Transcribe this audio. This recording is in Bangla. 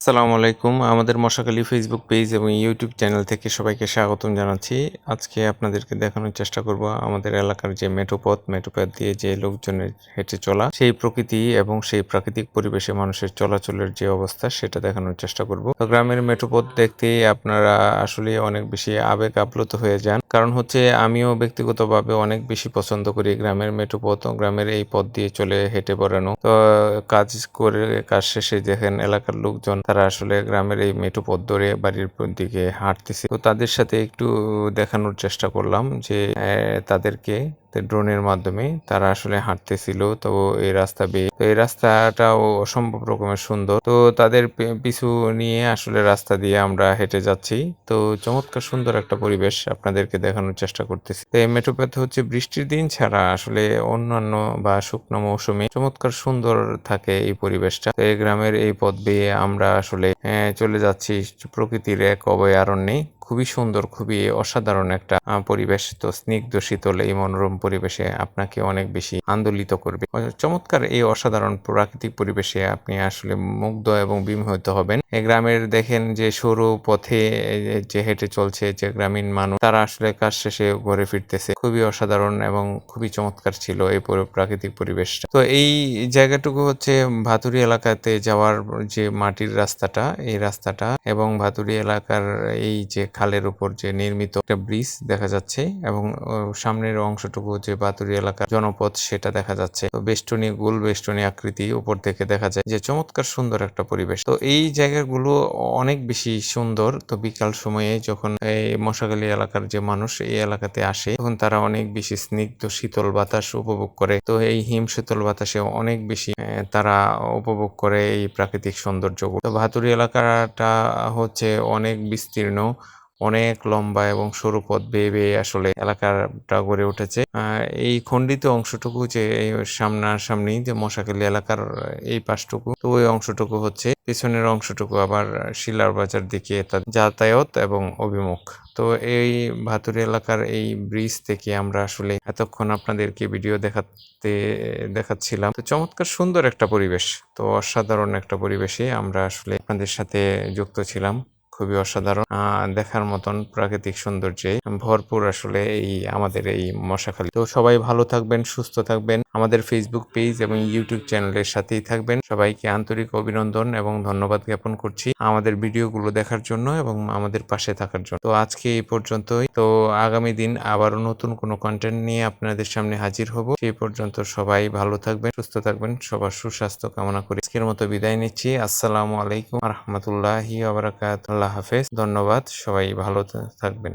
আসসালামু আলাইকুম। আমাদের মশাখালী ফেসবুক পেজ এবং ইউটিউব চ্যানেল থেকে সবাইকে স্বাগতম জানাচ্ছি। আজকে আপনাদেরকে দেখানোর চেষ্টা করব আমাদের এলাকার যে মেঠোপথ দিয়ে যে লোকজনের হেঁটে চলা, সেই প্রকৃতি এবং সেই প্রাকৃতিক পরিবেশে মানুষের চলাচলের যে অবস্থা সেটা দেখানোর চেষ্টা করব। তো গ্রামের মেঠোপথ দেখতেই আপনারা আসলে অনেক বেশি আবেগ আপ্লুত হয়ে যান। কারণ হচ্ছে আমিও ব্যক্তিগতভাবে অনেক বেশি পছন্দ করি গ্রামের মেঠোপথ, গ্রামের এই পথ দিয়ে চলে হেঁটে বেড়ানো। তো কাজ শেষে দেখেন এলাকার লোকজন তারা আসলে গ্রামের এই মেঠো পথ ধরে বাড়ির দিকে হাঁটতেছে। তো তাদের সাথে একটু দেখানোর চেষ্টা করলাম যে তাদেরকে ড্রোনের মাধ্যমে তারা আসলে হাঁটতেছিল। তো এই রাস্তা বেয়ে, তো এই রাস্তাটাও অসম্ভব রকমের সুন্দর। তো তাদের পিছু নিয়ে আসলে রাস্তা দিয়ে আমরা হেঁটে যাচ্ছি। তো চমৎকার সুন্দর একটা পরিবেশ আপনাদেরকে দেখানোর চেষ্টা করতেছি। তো এই মেঠোপথ হচ্ছে বৃষ্টির দিন ছাড়া আসলে অন্যান্য বা শুকনো মৌসুমে চমৎকার সুন্দর থাকে এই পরিবেশটা। তো এই গ্রামের এই পথ বেয়ে আমরা আসলে চলে যাচ্ছি প্রকৃতির এক অভয়ারণ্যে। খুবই সুন্দর, খুবই অসাধারণ একটা পরিবেশ। তো স্নিগ্ধ শীতল এই মনোরম পরিবেশে আপনাকে অনেক বেশি আন্দোলিত করবে। চমৎকার এই অসাধারণ প্রাকৃতিক পরিবেশে আপনি আসলে মুগ্ধ এবং বিমোহিত হবেন। এই গ্রামের দেখেন যে সরু পথে যে হেঁটে চলছে যে গ্রামীণ মানুষ, তারা আসলে কাজ শেষে ঘরে ফিরতেছে। খুবই অসাধারণ এবং খুবই চমৎকার ছিল এই প্রাকৃতিক পরিবেশটা। তো এই জায়গাটুকু হচ্ছে ভাতুরি এলাকাতে যাওয়ার যে মাটির রাস্তাটা, এই রাস্তাটা এবং ভাতুরি এলাকার এই যে খালের উপর যে নির্মিত একটা ব্রিজ দেখা যাচ্ছে এবং সামনের অংশটুকু যে ভাতুরি এলাকার জনপথ সেটা দেখা যাচ্ছে। তো গোল বেষ্টনী আকৃতি উপর থেকে দেখা যায়, যে চমৎকার সুন্দর একটা পরিবেশ। তো এই জায়গাগুলো অনেক বেশি সুন্দর। তো বিকাল সময়ে যখন এই মশাখালী এলাকার যে মানুষ এই এলাকাতে আসে, তখন তারা অনেক বেশি স্নিগ্ধ শীতল বাতাস উপভোগ করে। তো এই হিম শীতল বাতাসে অনেক বেশি তারা উপভোগ করে এই প্রাকৃতিক সৌন্দর্য। তো ভাতুরি এলাকাটা হচ্ছে অনেক বিস্তীর্ণ, অনেক লম্বা এবং সরু পথ বেয়ে বেয়ে আসলে এলাকাটা গড়ে উঠেছে। এই খণ্ডিত অংশটুকু যে সামনাসামনি যে মশাখালী এলাকার এই পাশটুকু, তো ওই অংশটুকু হচ্ছে, পিছনের অংশটুকু আবার শিলার বাজার দিকে যাতায়াত এবং অভিমুখ। তো এই ভাতুরি এলাকার এই ব্রিজ থেকে আমরা আসলে এতক্ষণ আপনাদেরকে ভিডিও দেখাচ্ছিলাম। তো চমৎকার সুন্দর একটা পরিবেশ। তো অসাধারণ একটা পরিবেশে আমরা আসলে আপনাদের সাথে যুক্ত ছিলাম। খুবই অসাধারণ, দেখার মতন প্রাকৃতিক সৌন্দর্যে ভরপুর আসলে এই আমাদের এই মশাখালী। তো সবাই ভালো থাকবেন, সুস্থ থাকবেন, আমাদের ফেসবুক পেজ এবং ইউটিউব চ্যানেলের সাথেই থাকবেন। সবাইকে আন্তরিক অভিনন্দন এবং ধন্যবাদ জ্ঞাপন করছি আমাদের ভিডিওগুলো দেখার জন্য এবং আমাদের পাশে থাকার জন্য। তো আজকে এই পর্যন্তই। তো আগামী দিন আবারও নতুন কোনো কন্টেন্ট নিয়ে আপনাদের সামনে হাজির হব। সেই পর্যন্ত সবাই ভালো থাকবেন, সুস্থ থাকবেন, সবার সুস্বাস্থ্য কামনা করি আজকের মতো বিদায় নিচ্ছি। আসসালামু আলাইকুম রহমতুল্লাহি ওয়া বারাকাতুহু। আল্লাহ হাফেজ। ধন্যবাদ। সবাই ভালো থাকবেন।